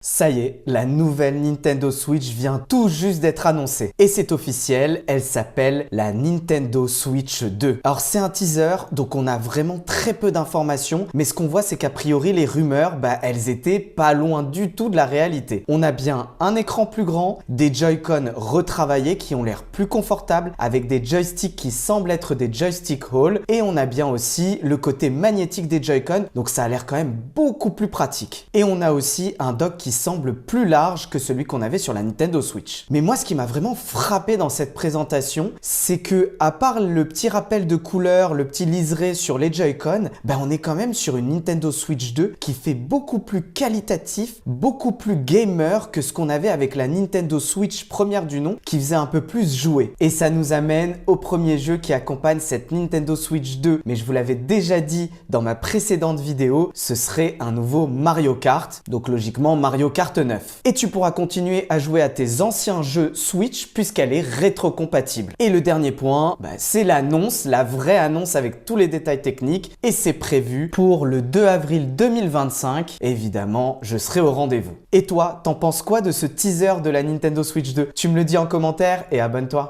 Ça y est, la nouvelle Nintendo Switch vient tout juste d'être annoncée. Et c'est officiel, elle s'appelle la Nintendo Switch 2. Alors c'est un teaser, donc on a vraiment très peu d'informations, mais ce qu'on voit c'est qu'a priori les rumeurs, elles étaient pas loin du tout de la réalité. On a bien un écran plus grand, des Joy-Con retravaillés qui ont l'air plus confortables, avec des joysticks qui semblent être des joystick Hall, et on a bien aussi le côté magnétique des Joy-Con, donc ça a l'air quand même beaucoup plus pratique. Et on a aussi un dock qui semble plus large que celui qu'on avait sur la Nintendo Switch. Mais moi, ce qui m'a vraiment frappé dans cette présentation, c'est que, à part le petit rappel de couleur, le petit liseré sur les Joy-Con, on est quand même sur une Nintendo Switch 2 qui fait beaucoup plus qualitatif, beaucoup plus gamer que ce qu'on avait avec la Nintendo Switch première du nom, qui faisait un peu plus jouer. Et ça nous amène au premier jeu qui accompagne cette Nintendo Switch 2, mais je vous l'avais déjà dit dans ma précédente vidéo, ce serait un nouveau Mario Kart, donc logiquement Mario Kart 9. Et tu pourras continuer à jouer à tes anciens jeux Switch puisqu'elle est rétro-compatible. Et le dernier point, c'est l'annonce, la vraie annonce avec tous les détails techniques, et c'est prévu pour le 2 avril 2025. Évidemment, je serai au rendez-vous. Et toi, t'en penses quoi de ce teaser de la Nintendo Switch 2? Tu me le dis en commentaire et abonne-toi.